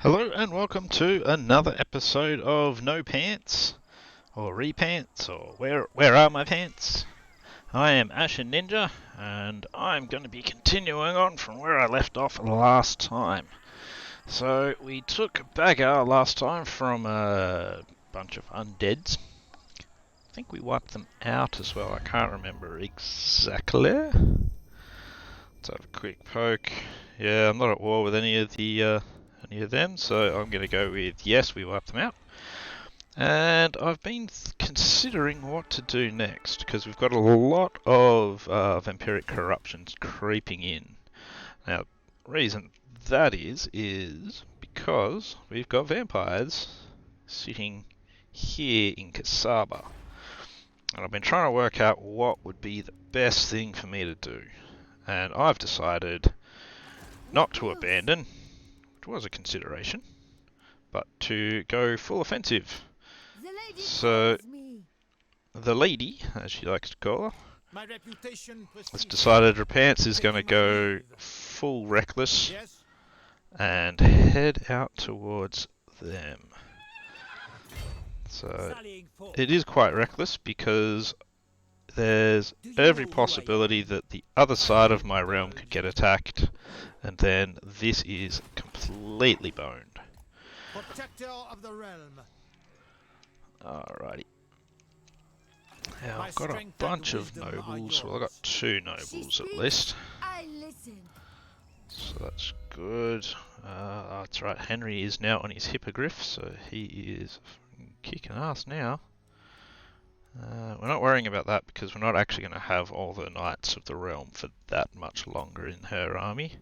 Hello and welcome to another episode of No Pants, or Repants, or Where Are My Pants? I am Ashen Ninja, and I'm going to be continuing on from where I left off last time. So we took Bagar last time from a bunch of undeads. I think we wiped them out as well, I can't remember exactly. Let's have a quick poke. Yeah, I'm not at war with any of them, so I'm going to go with yes, we wiped them out. And I've been considering what to do next, because we've got a lot of vampiric corruptions creeping in. Now, the reason that is because we've got vampires sitting here in Kasaba. And I've been trying to work out what would be the best thing for me to do. And I've decided not to abandon, which was a consideration, but to go full offensive. So, the lady, as she likes to call her, has decided Repanse is going to go full reckless and head out towards them. So, it is quite reckless because there's every possibility that the other side of my realm could get attacked, and then this is completely boned. Protector of the realm. Alrighty. Now, I've got a bunch of nobles. Well, I've got 2 nobles at least. So that's good. That's right, Henry is now on his hippogriff, so he is kicking ass now. We're not worrying about that because we're not actually going to have all the knights of the realm for that much longer in her army.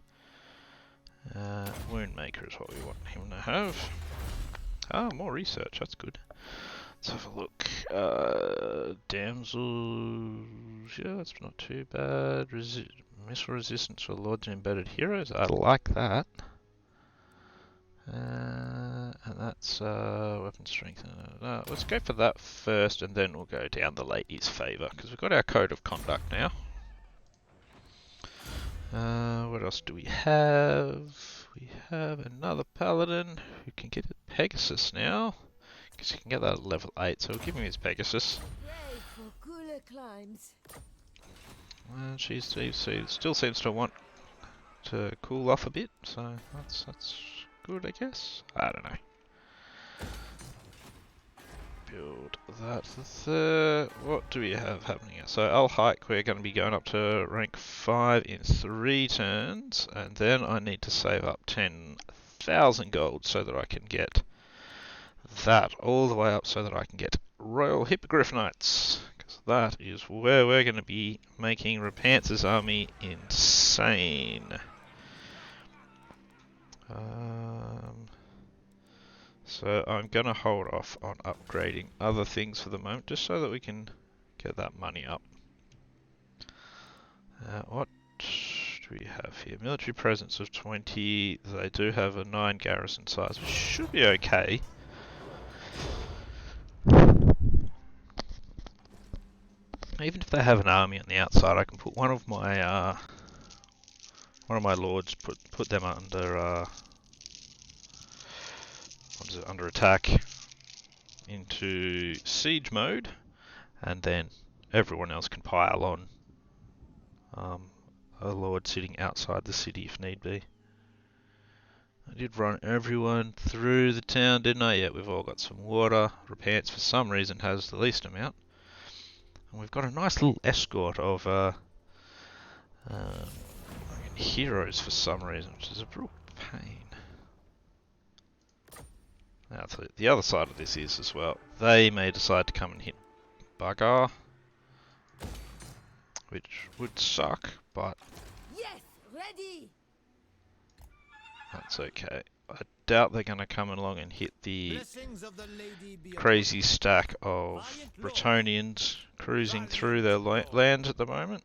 Woundmaker is what we want him to have. Ah, more research, that's good. Let's have a look. Damsels, yeah, that's not too bad. Missile resistance for lords and embedded heroes, I like that. And that's weapon strength. Let's go for that first, and then we'll go down the lady's favour, because we've got our code of conduct now. What else do we have? We have another paladin who can get a Pegasus now. Because he can get that at level 8, so we'll give him his Pegasus. And she still seems to want to cool off a bit, so that's good, I guess. I don't know. Build that. What do we have happening here? So I'll hike. We're going to be going up to rank 5 in 3 turns, and then I need to save up 10,000 gold so that I can get that all the way up, so that I can get Royal Hippogriff Knights, because that is where we're going to be making Repanse's army insane. So I'm going to hold off on upgrading other things for the moment, just so that we can get that money up. What do we have here? Military presence of 20. They do have a 9 garrison size, which should be okay. Even if they have an army on the outside, I can put one of my lords, put them under under attack into siege mode, and then everyone else can pile on a lord sitting outside the city if need be. I did run everyone through the town, didn't I? Yeah, we've all got some water. Repanse for some reason has the least amount. And we've got a nice little escort of heroes for some reason, which is a real pain. Now, the other side of this is as well, they may decide to come and hit Bagar, which would suck, but Yes, ready. That's okay. I doubt they're going to come along and hit the crazy stack of Bretonians cruising through their lands at the moment.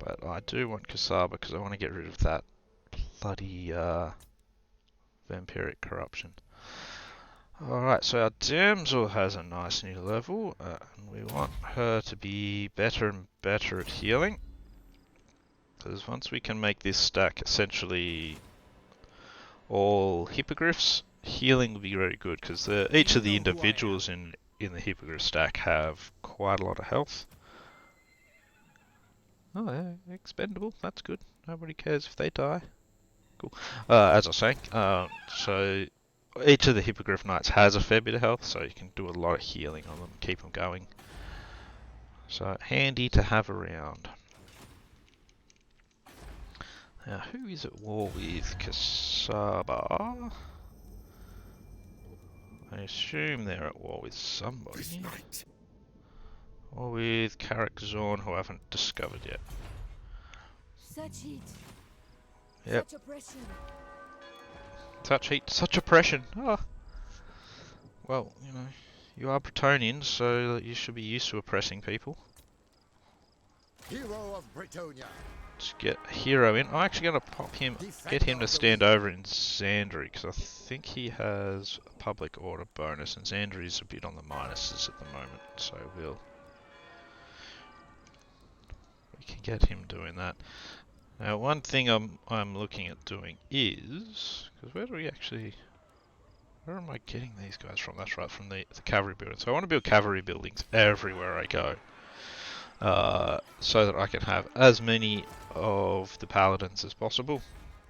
But I do want Kasaba because I want to get rid of that bloody vampiric corruption. Alright, so our damsel has a nice new level, and we want her to be better and better at healing. Because once we can make this stack essentially all hippogriffs, healing will be very good, because each You of the know who I am. individuals in the hippogriff stack have quite a lot of health. Oh, yeah, expendable. That's good. Nobody cares if they die. Cool. As I was saying, so each of the hippogriff knights has a fair bit of health, so you can do a lot of healing on them, keep them going. So handy to have around. Now, who is at war with Kasaba? I assume they're at war with somebody. Or with Karak Zorn, who I haven't discovered yet. Such heat. Yep. Such oppression. Such heat, such oppression. Ah. Well, you know, you are Bretonians, so you should be used to oppressing people. Hero of Bretonia. Let's get a hero in. I'm actually going to pop him, get him to stand over in Xandri, because I think he has a public order bonus, and Xandri's a bit on the minuses at the moment, so we can get him doing that. Now, one thing I'm looking at doing is, because where am I getting these guys from? That's right, from the cavalry building. So I want to build cavalry buildings everywhere I go, so that I can have as many of the paladins as possible.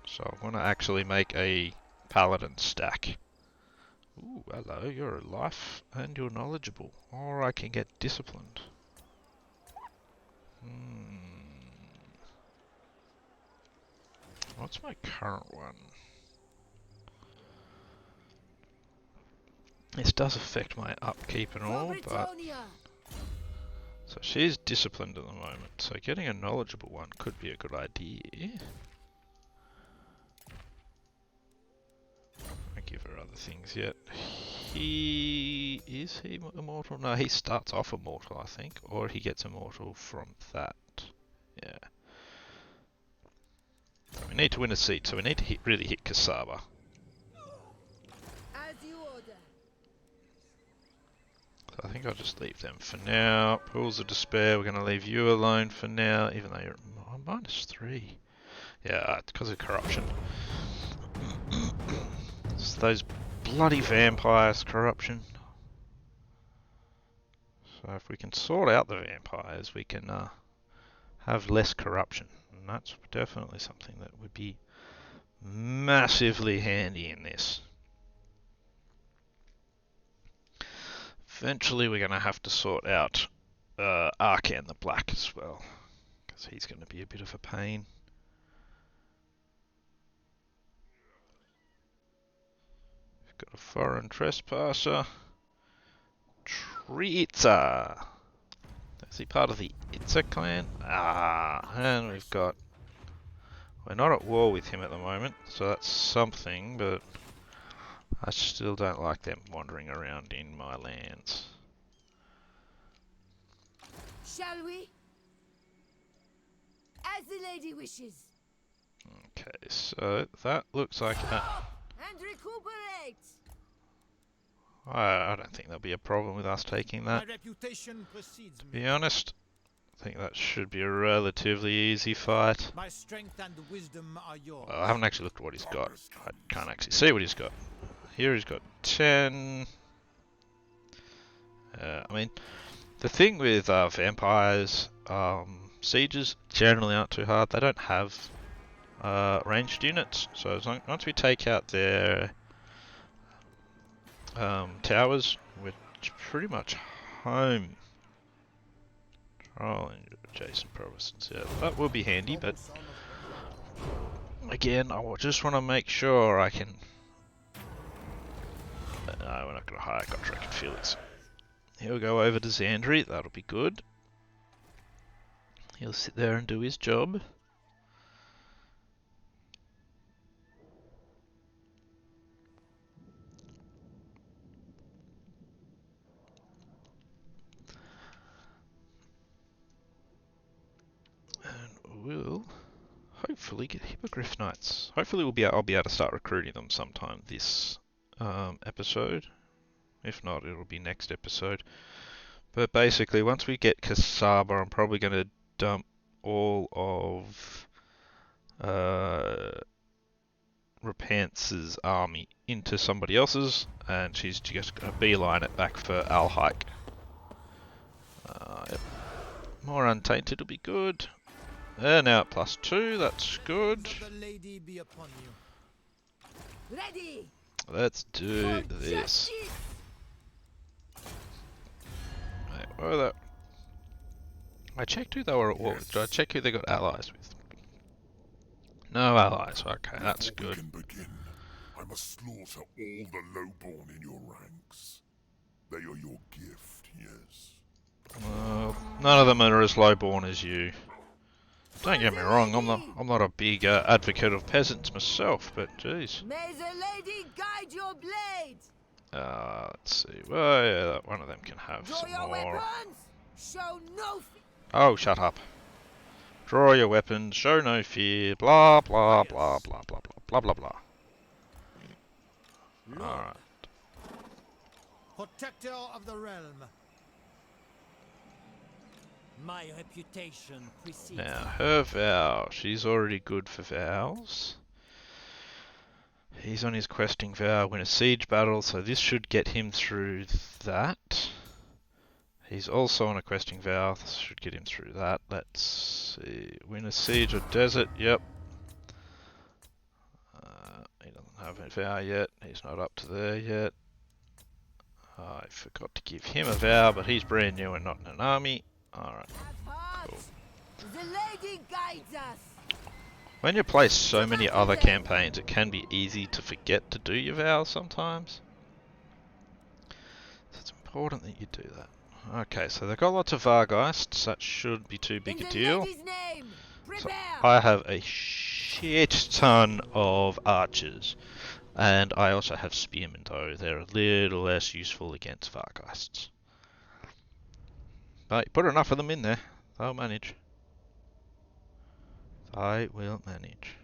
So I want to actually make a paladin stack. Ooh, hello, you're a life and you're knowledgeable. Or I can get disciplined. What's my current one? This does affect my upkeep and all, but... So she's disciplined at the moment, so getting a knowledgeable one could be a good idea. I give her other things yet. Is he immortal? No, he starts off immortal, I think, or he gets immortal from that. Yeah. So we need to win a seat, so we need to really hit Kasaba. As you order. So I think I'll just leave them for now. Pools of Despair, we're going to leave you alone for now, even though you're at -3. Yeah, it's because of corruption. It's those bloody vampires, corruption. So if we can sort out the vampires, we can have less corruption. And that's definitely something that would be massively handy in this. Eventually we're going to have to sort out Arkan the Black as well, because he's going to be a bit of a pain. We've got a foreign trespasser. Triitza. Is he part of the Itza clan? And we've got... We're not at war with him at the moment, so that's something, but I still don't like them wandering around in my lands. Shall we? As the lady wishes. Okay, so that looks like... And recuperate. I don't think there'll be a problem with us taking that. My reputation precedes To me. be honest, I think that should be a relatively easy fight. My strength and wisdom are yours. Well, I haven't actually looked at what he's got. I can't actually see what he's got. Here he's got 10. I mean, the thing with vampires, sieges generally aren't too hard. They don't have ranged units, so once we take out their towers, we're pretty much home. Oh, adjacent provinces, yeah, that will be handy, but again, I just want to make sure I can... No, we're not going to hire Gotrek and Felix. He'll go over to Xandri, that'll be good. He'll sit there and do his job. And we'll hopefully get Hippogriff Knights. Hopefully I'll be able to start recruiting them sometime this episode. If not, it'll be next episode. But basically, once we get Kasaba, I'm probably going to dump all of Repanse's army into somebody else's, and she's just going to beeline it back for Alhike. Yep. More untainted will be good. Now at +2, that's good. The lady be upon you. Ready. Let's do For this. justice. Wait, where were they? I checked who they were at war with. Did I check who they got allies with? No allies. Okay, that's Before we good. can begin, I must slaughter all the lowborn in your ranks. They are your gift, yes. None of them are as lowborn as you. Don't get me wrong, I'm not a big advocate of peasants myself, but jeez. May the lady guide your blade. Let's see. Well, yeah, one of them can have Draw some your more. weapons. Show no fear. Oh, shut up. Draw your weapons, show no fear, blah blah blah blah blah blah blah blah blah. Alright. Protector of the realm. My reputation precedes. Now, her vow. She's already good for vows. He's on his questing vow, win a siege battle, so this should get him through that. He's also on a questing vow, this should get him through that. Let's see. Win a siege or desert, yep. He doesn't have a vow yet, he's not up to there yet. I forgot to give him a vow, but he's brand new and not in an army. Alright. Cool. The lady guides us. When you play so many other campaigns, it can be easy to forget to do your vows sometimes. So it's important that you do that. Okay, so they've got lots of Vargeists, that shouldn't be too big a deal. So I have a shit ton of archers. And I also have spearmen, though. They're a little less useful against Vargeists. But you put enough of them in there, they'll manage. I will manage.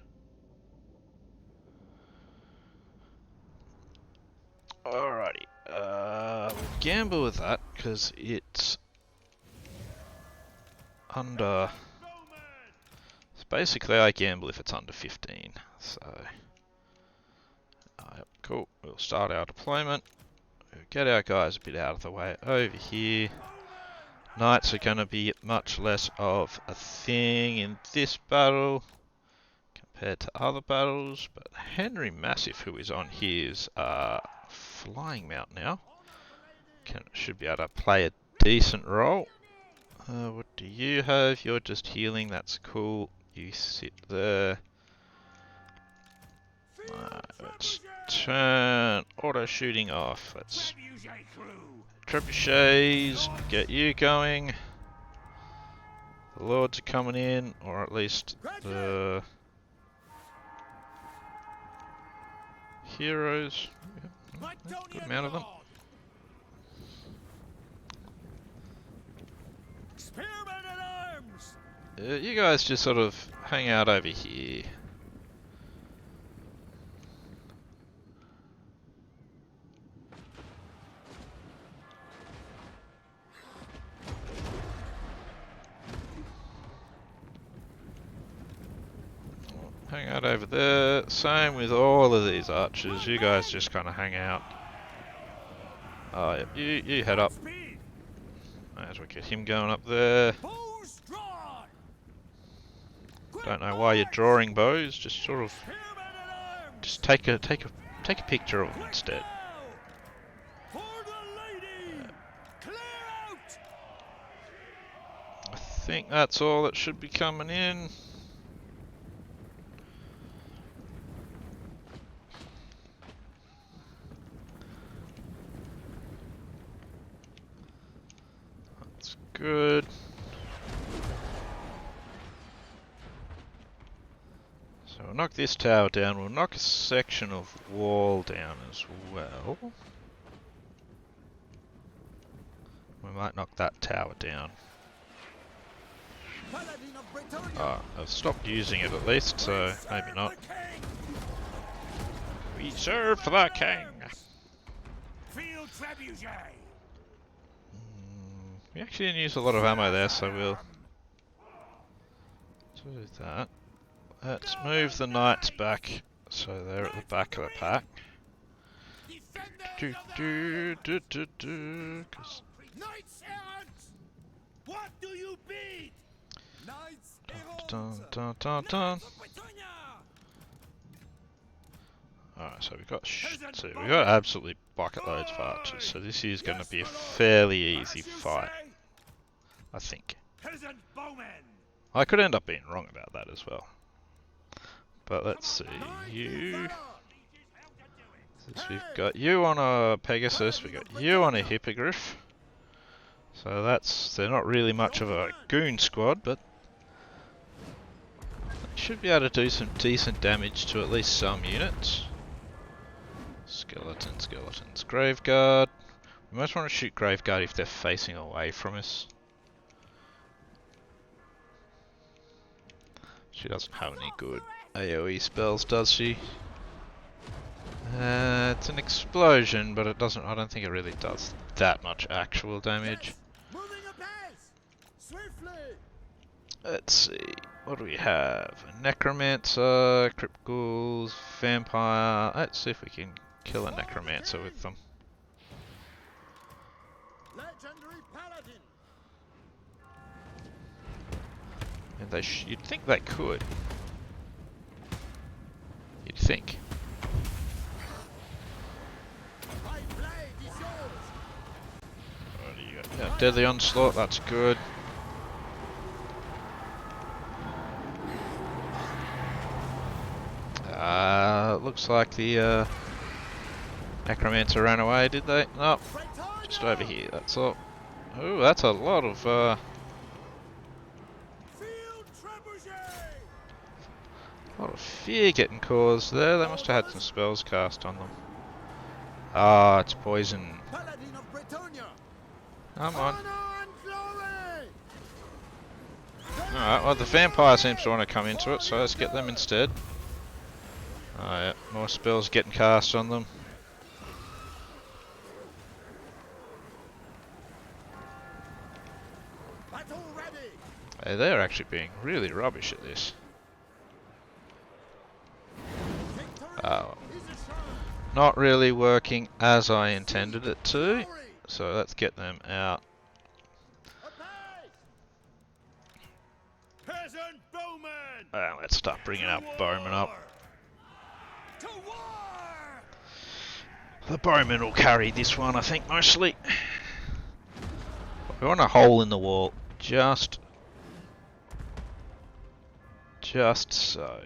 Alrighty, we'll gamble with that because it's under. So basically, I gamble if it's under 15. So, yep, cool. We'll start our deployment. We'll get our guys a bit out of the way over here. Knights are going to be much less of a thing in this battle compared to other battles, but Henry Massive, who is on his flying mount now, should be able to play a decent role. What do you have? You're just healing, that's cool. You sit there. Let's turn auto shooting off. Let's trebuchets, get you going. The lords are coming in, or at least the heroes. Yep, good amount of them. You guys just sort of hang out over here. Hang out over there. Same with all of these archers. You guys just kind of hang out. Oh, yep. You head up. Might as well get him going up there. Don't know why you're drawing bows. Just sort of, just take a picture of them instead. I think that's all that should be coming in. That's good. So we'll knock this tower down. We'll knock a section of wall down as well. We might knock that tower down. I've stopped using it at least, so maybe not. We serve the king! We actually didn't use a lot of ammo there, so we'll do that. Let's move the knights back so they're at the back of the pack. Do, do, do, do, do, 'cause Knights errant! What do you beat? Knights dun, dun, dun, dun. Britannia! Alright, so we got absolutely bucket loads of archers, so this is going to be a fairly easy fight, I think. Peasant bowmen! I could end up being wrong about that as well. But let's see, you... We've got you on a Pegasus, we've got you on a Hippogriff. So they're not really much of a goon squad, but they should be able to do some decent damage to at least some units. Skeletons. Graveguard. We might want to shoot Graveguard if they're facing away from us. She doesn't have any good AoE spells, does she? It's an explosion, but it doesn't. I don't think it really does that much actual damage. Moving apace! Swiftly! Let's see. What do we have? A Necromancer, Crypt Ghouls, Vampire. Let's see if we can kill a Necromancer with them. Legendary Paladin! And you'd think they could. You'd think. My blade is yours! What do you got? Yeah, Deadly Onslaught, that's good. Looks like the Necromancer ran away, did they? No, just over here, that's all. Oh, that's a lot of fear getting caused there. They must have had some spells cast on them. Ah, it's poison. Paladin of Britannia! Come on. Honor and glory! Alright, well the Vampire seems to want to come into it, so let's get them instead. Oh yeah, more spells getting cast on them. Battle ready! Hey, they're actually being really rubbish at this. Oh, Is assured! not really working as I intended it to. So let's get them out. Apace! Peasant bowmen! Let's start bringing our bowmen up. To war! The bowmen will carry this one, I think, mostly. We want a hole in the wall, just so.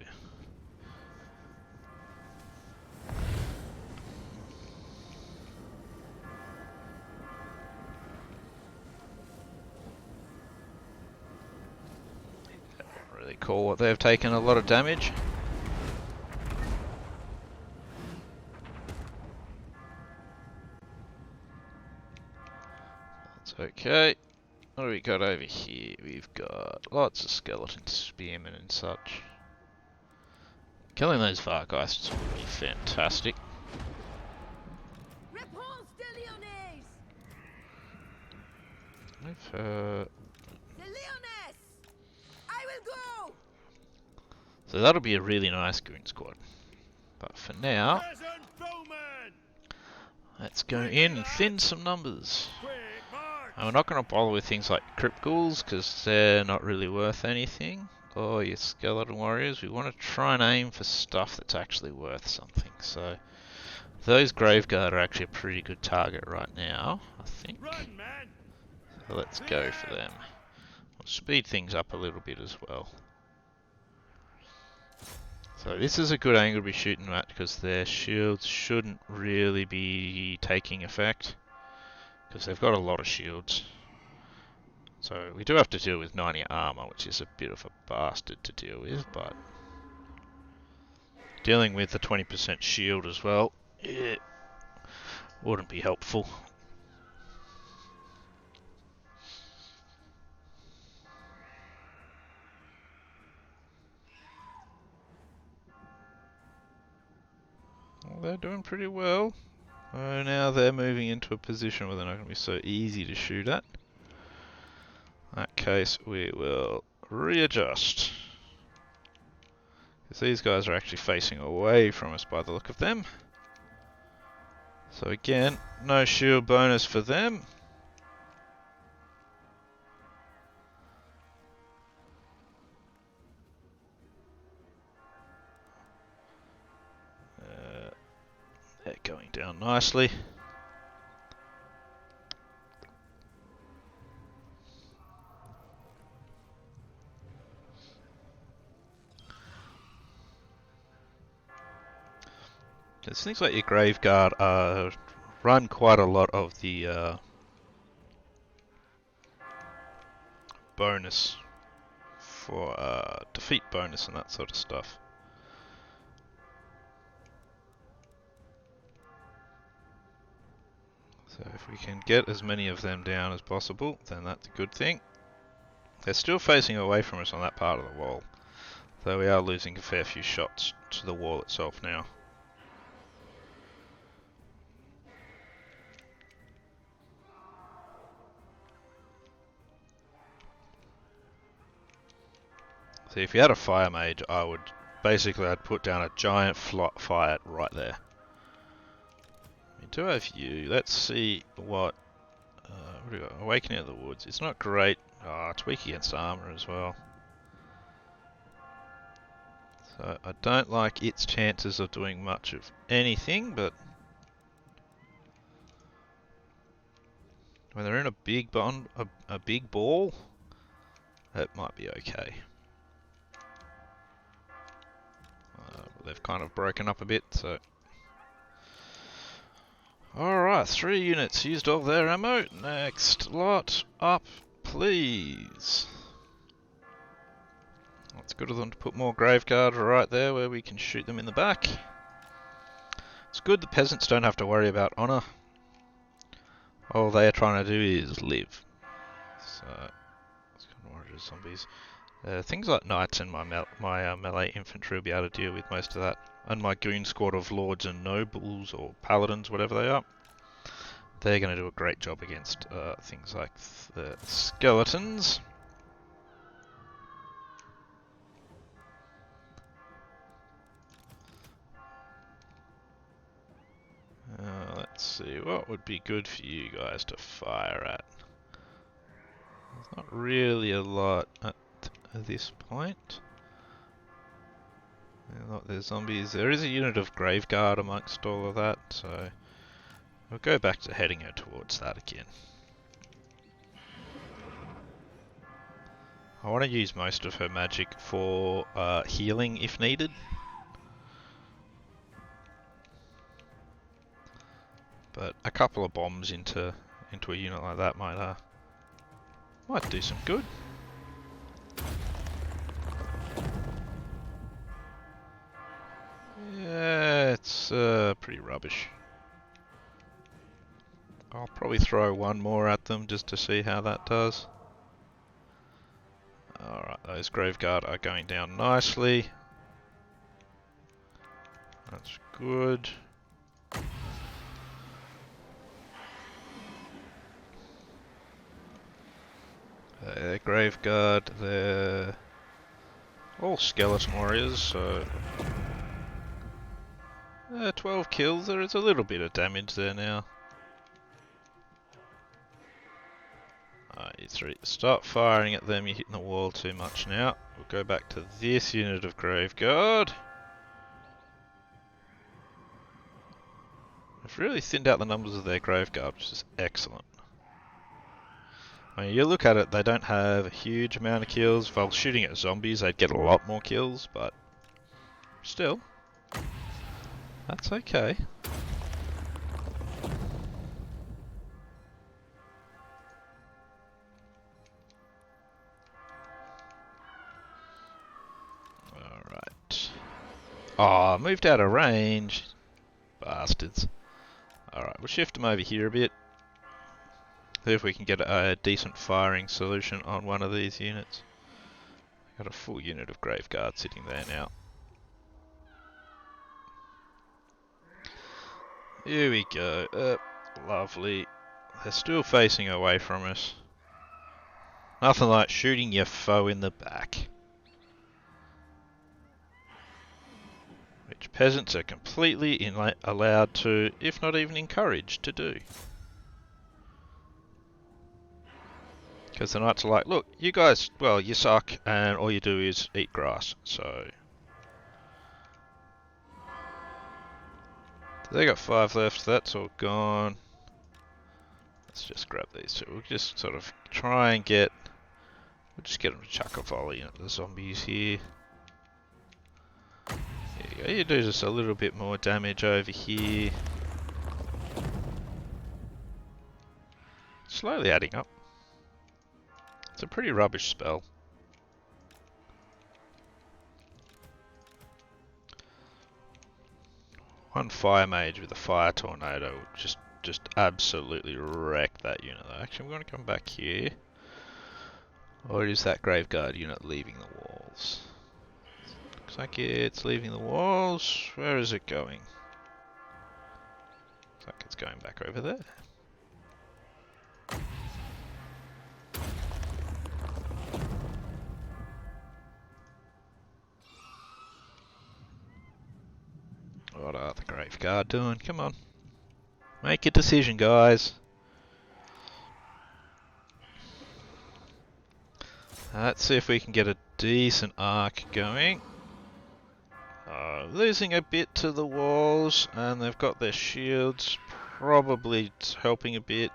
Really cool. They've taken a lot of damage. Okay, what do we got over here? We've got lots of skeleton spearmen and such. Killing those Vargheists would be fantastic. Repanse de Lyonnaise! We've, The Lyonnaise! I will go! so that'll be a really nice goon squad. But for now, Peasant bowmen! let's go in and thin some numbers. Quick march! And we're not going to bother with things like Crypt Ghouls because they're not really worth anything. Or your Skeleton Warriors. We want to try and aim for stuff that's actually worth something. So those Graveguard are actually a pretty good target right now, I think. Run, man! So let's go for them. We'll speed things up a little bit as well. So this is a good angle to be shooting at because their shields shouldn't really be taking effect. Because they've got a lot of shields. So we do have to deal with 90 armor, which is a bit of a bastard to deal with, but dealing with the 20% shield as well, it wouldn't be helpful. Well, they're doing pretty well. Now they're moving into a position where they're not going to be so easy to shoot at. In that case, we will readjust. Because these guys are actually facing away from us by the look of them. So again, no shield bonus for them. They're going down nicely. Because things like your Graveguard run quite a lot of the bonus for defeat bonus and that sort of stuff. So if we can get as many of them down as possible, then that's a good thing. They're still facing away from us on that part of the wall, though we are losing a fair few shots to the wall itself now. See, if you had a fire mage, I'd put down a giant fire right there. We do have you. Let's see what do we got? Awakening of the Woods. It's not great. It's weak against armor as well. So I don't like its chances of doing much of anything, but when they're in a big big ball, that might be okay. They've kind of broken up a bit, so. Alright, 3 units used all their ammo. Next lot up, please. It's good of them to put more Graveguard right there where we can shoot them in the back. It's good the peasants don't have to worry about honour. All they are trying to do is live. So, let's go warriors, zombies. Things like knights and my melee infantry will be able to deal with most of that. And my goon squad of lords and nobles, or paladins, whatever they are. They're going to do a great job against things like the skeletons. Let's see, what would be good for you guys to fire at? There's not really a lot at this point. Look, there's zombies. There is a unit of Graveguard amongst all of that, so we'll go back to heading her towards that again. I want to use most of her magic for healing if needed. But a couple of bombs into a unit like that might do some good. Yeah, it's pretty rubbish. I'll probably throw one more at them just to see how that does. Alright, those Graveguard are going down nicely. That's good. They're Graveguard, they're all skeleton warriors, so 12 kills, there is a little bit of damage there now. You three, stop firing at them, you're hitting the wall too much now. We'll go back to this unit of Graveguard. They've really thinned out the numbers of their Graveguard, which is excellent. When you look at it, they don't have a huge amount of kills. If I was shooting at zombies, they'd get a lot more kills, but still, that's okay. Alright. Oh, moved out of range. Bastards. Alright, we'll shift them over here a bit. See if we can get a decent firing solution on one of these units. Got a full unit of Graveguard sitting there now. Here we go. Lovely. They're still facing away from us. Nothing like shooting your foe in the back. which peasants are completely allowed to, if not even encouraged to do. Because the knights are like, look, you guys, well, you suck, and all you do is eat grass, so... They got 5 left, that's all gone. Let's just grab these two. We'll just sort of try and get... We'll just get them to chuck a volley at the zombies here. There you go, you do just a little bit more damage over here. Slowly adding up. It's a pretty rubbish spell. One fire mage with a fire tornado will just absolutely wreck that unit though. Actually, I'm going to come back here. Or is that Graveguard unit leaving the walls? Looks like it's leaving the walls. Where is it going? Looks like it's going back over there. What are the Graveguard doing? Come on. Make a decision, guys. Let's see if we can get a decent arc going. Losing a bit to the walls, and they've got their shields probably helping a bit.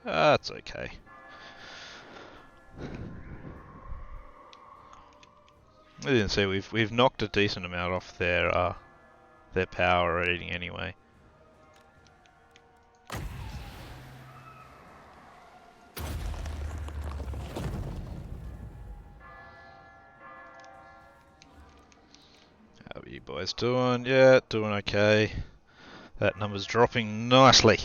That's okay. I didn't say we've knocked a decent amount off their power rating anyway. How are you boys doing? Yeah, doing okay. That number's dropping nicely.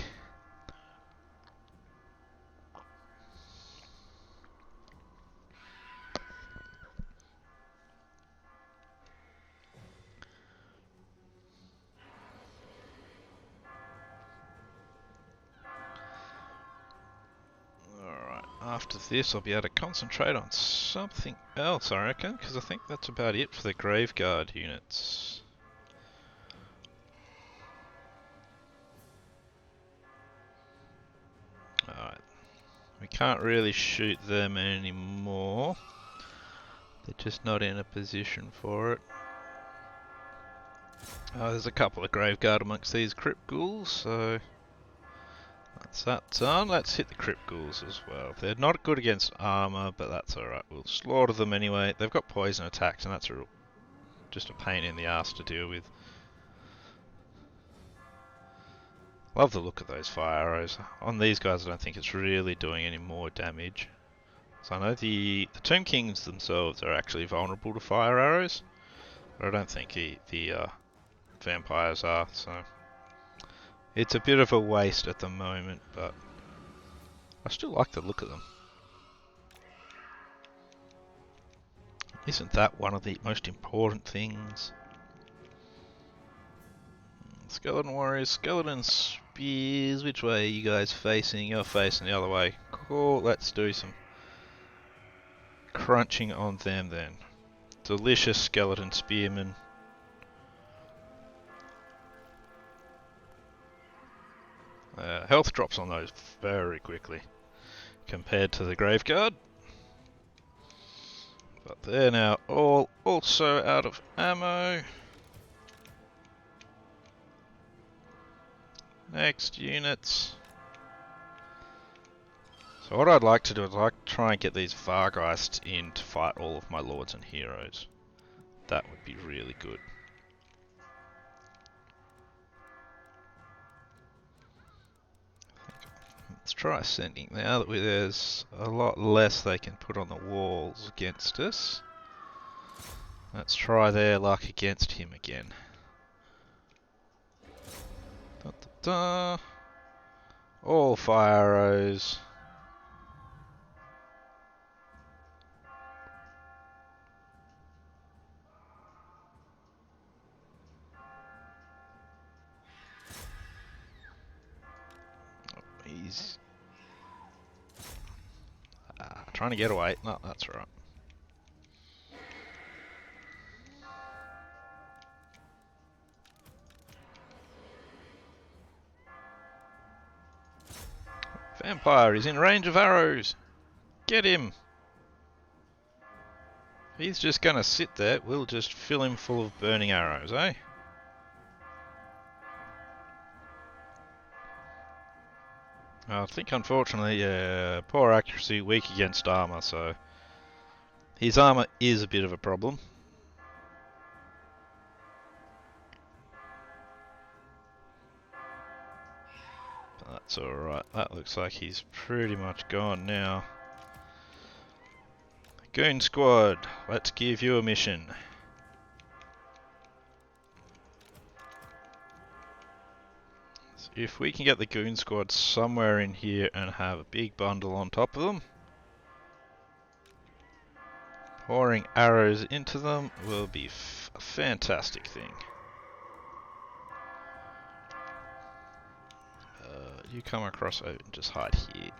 After this, I'll be able to concentrate on something else, I reckon, because I think that's about it for the Graveguard units. Alright, we can't really shoot them anymore. They're just not in a position for it. There's a couple of Graveguard amongst these Crypt Ghouls, so... That's that done. Let's hit the Crypt Ghouls as well. They're not good against armor, but that's alright. We'll slaughter them anyway. They've got poison attacks, and that's just a pain in the ass to deal with. Love the look of those fire arrows. On these guys, I don't think it's really doing any more damage. So I know the Tomb Kings themselves are actually vulnerable to fire arrows, but I don't think the vampires are, so... It's a bit of a waste at the moment, but I still like the look of them. Isn't that one of the most important things? Skeleton warriors, skeleton spears. Which way are you guys facing? You're facing the other way. Cool, let's do some crunching on them then. Delicious skeleton spearmen. Health drops on those very quickly compared to the Graveguard. But they're now all also out of ammo. Next units. So what I'd like to do is I'd like to try and get these Vargeists in to fight all of my lords and heroes. That would be really good. Let's try sending now that there's a lot less they can put on the walls against us. Let's try their luck against him again. Da, da, da. All fire arrows. He's trying to get away. No, that's right. Vampire is in range of arrows. Get him. He's just gonna sit there. We'll just fill him full of burning arrows, eh? I think unfortunately, poor accuracy, weak against armor, so his armor is a bit of a problem. But that's alright. That looks like he's pretty much gone now. Goon Squad, let's give you a mission. So if we can get the Goon Squad somewhere in here and have a big bundle on top of them, pouring arrows into them will be a fantastic thing. You come across over and just hide here.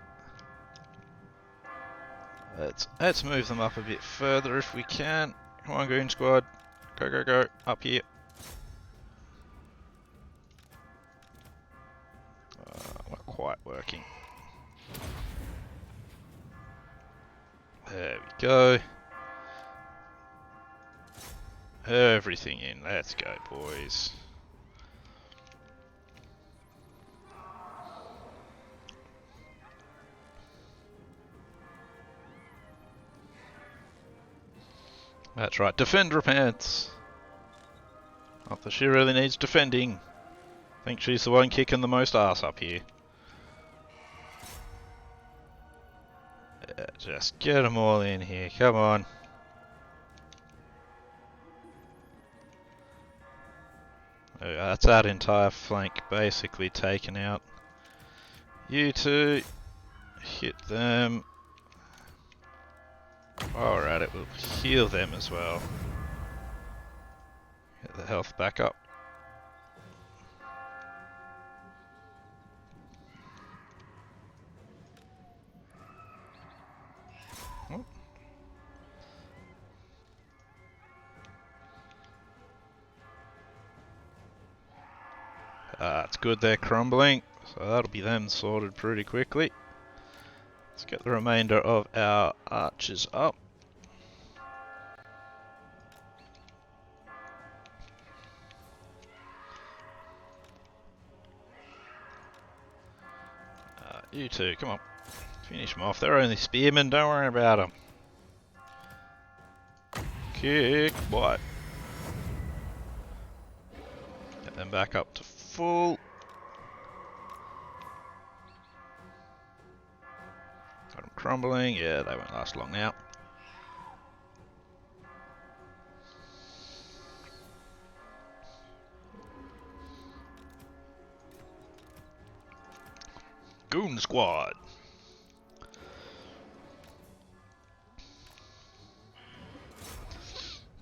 Let's move them up a bit further if we can. Come on, Goon Squad. Go, go, go. Up here. Not quite working. There we go. Everything in. Let's go, boys. That's right, defend Repanse! Not that she really needs defending. I think she's the one kicking the most ass up here. Yeah, just get them all in here, come on. Oh, that's that entire flank basically taken out. You two, hit them. While we're at it, we'll heal them as well. Get the health back up. Oh. It's good they're crumbling, so that'll be them sorted pretty quickly. Let's get the remainder of our archers up. You two, come on. Finish them off. They're only spearmen, don't worry about them. Kick, what? Get them back up to full. Got them crumbling. Yeah, they won't last long now. Goon Squad.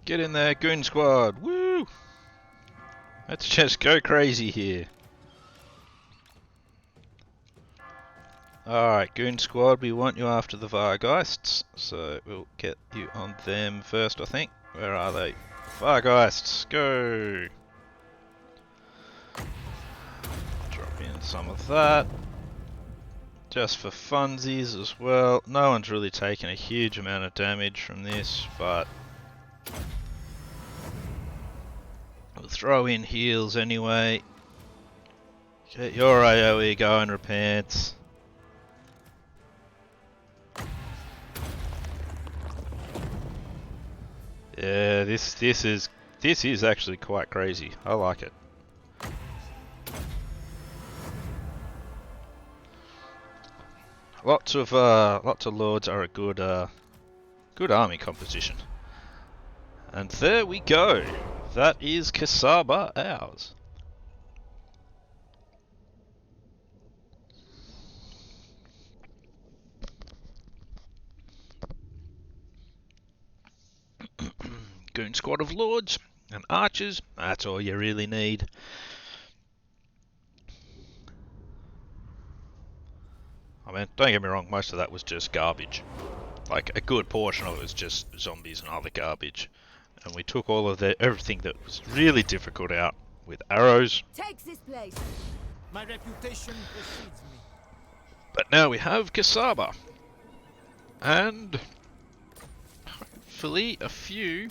Get in there, Goon Squad. Woo! Let's just go crazy here. Alright, Goon Squad, we want you after the Vargeists, so we'll get you on them first, I think. Where are they? Vargeists, go! Drop in some of that. Just for funsies as well. No one's really taken a huge amount of damage from this, but we'll throw in heals anyway. Get your AoE going, Repanse. Yeah, this is actually quite crazy. I like it. Lots of lords are a good army composition. And there we go. That is Kasaba ours. Goon squad of lords and archers. That's all you really need. I mean, don't get me wrong, most of that was just garbage. Like, a good portion of it was just zombies and other garbage. And we took all of everything that was really difficult out with arrows. Take this place. My reputation precedes me. But now we have Kasaba. And hopefully a few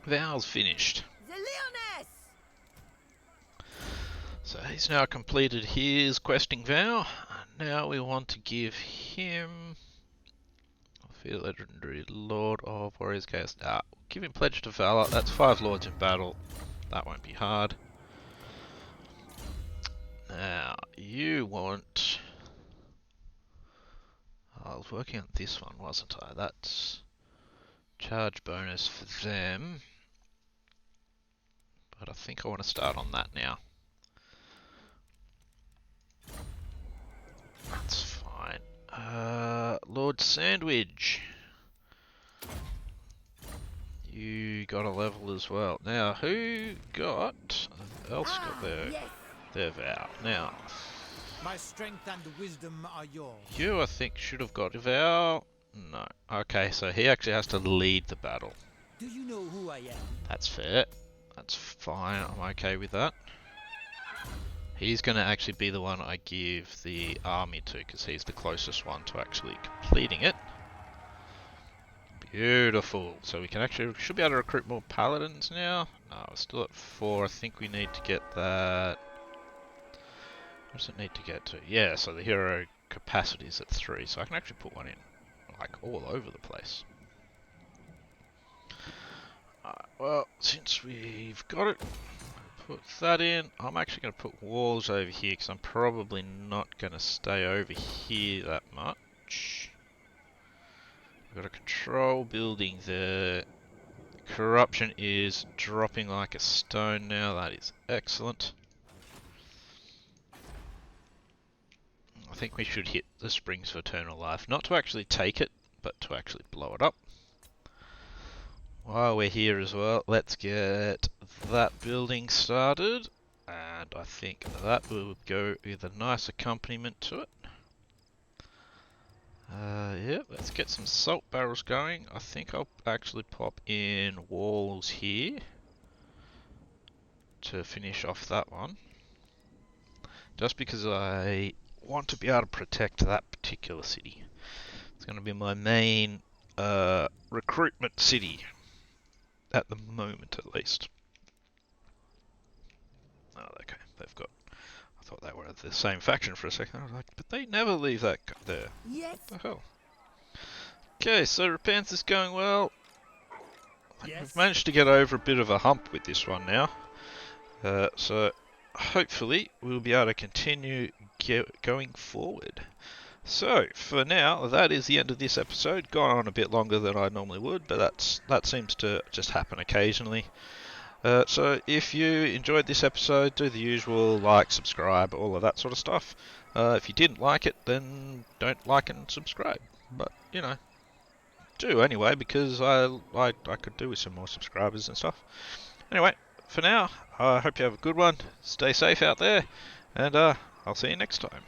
vows finished. The Leoness! So he's now completed his questing vow. And now we want to give him Feel legendary Lord of Warriors Chaos. Give him Pledge to Valor. That's 5 lords in battle. That won't be hard. Now, you want... I was working on this one, wasn't I? That's charge bonus for them. But I think I want to start on that now. That's fine. Lord Sandwich. You got a level as well. Now, who else got their vow? Now, My strength and wisdom are yours. you I think should have got a vow. No. Okay, so he actually has to lead the battle. Do you know who I am? That's fair. That's fine. I'm okay with that. He's going to actually be the one I give the army to because he's the closest one to actually completing it. Beautiful. So we should be able to recruit more paladins now. No, we're still at 4. I think we need to get that. What does it need to get to? Yeah, so the hero capacity is at 3. So I can actually put one in, like, all over the place. Well, since we've got it, put that in. I'm actually going to put walls over here because I'm probably not going to stay over here that much. We've got a control building there. Corruption is dropping like a stone now. That is excellent. I think we should hit the Springs of Eternal Life. Not to actually take it, but to actually blow it up. While we're here as well, let's get that building started. And I think that will go with a nice accompaniment to it. Yeah, let's get some salt barrels going. I think I'll actually pop in walls here to finish off that one. Just because I want to be able to protect that particular city. It's going to be my main recruitment city. At the moment, at least. Oh, okay, they've got... I thought they were the same faction for a second. I was like, but they never leave that there. Yes. What the hell? Okay, so Repanse is going well. I think we've managed to get over a bit of a hump with this one now. So hopefully we'll be able to continue going forward. So for now, that is the end of this episode. Gone on a bit longer than I normally would, but that seems to just happen occasionally. So if you enjoyed this episode, do the usual, like, subscribe, all of that sort of stuff. If you didn't like it, then don't like and subscribe. But, you know, do anyway, because I could do with some more subscribers and stuff. Anyway, for now, I hope you have a good one. Stay safe out there, and I'll see you next time.